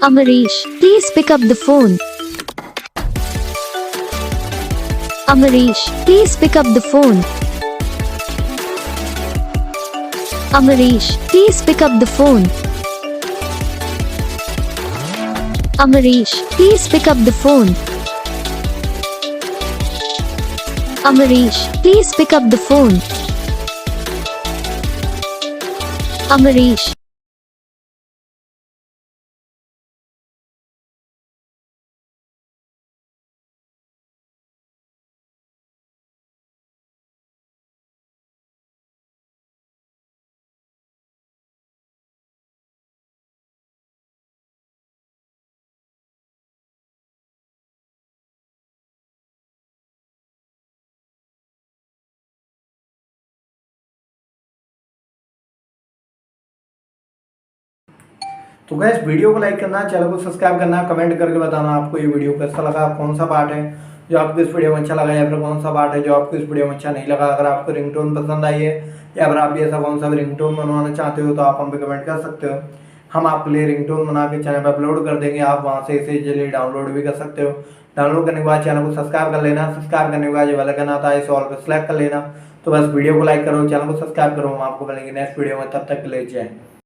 Amarish, please pick up the phone. Amarish, please pick up the phone. Amarish, please pick up the phone. Amarish, please pick up the phone. Amarish, please pick up the phone. Amarish. तो gas video को like करना, channel को subscribe करना, comment करके बताना आपको ये video कैसा लगा, कौन सा पार्ट है जो आपको इस वीडियो में अच्छा लगा, या फिर कौन सा पार्ट है जो आपको इस वीडियो में अच्छा नहीं लगा। अगर आपको रिंगटोन पसंद आई है या फिर आप भी ऐसा कौन सा भी रिंगटोन बनवाना चाहते हो तो आप हम पे कमेंट कर सकते हो। हम आपके लिए रिंगटोन बना के चैनल पर अपलोड कर देंगे, आप वहाँ से इसे इजीली डाउनलोड भी कर सकते हो। डाउनलोड करने के बाद चैनल को सब्सक्राइब कर लेना, सब्सक्राइब करने के बाद जो बेल आइकन आता है इसे ऑल पर सेलेक्ट कर लेना। तो बस वीडियो को लाइक करो, चैनल को सब्सक्राइब करो, हम आपको मिलेंगे नेक्स्ट वीडियो में, तब तक के लिए जय।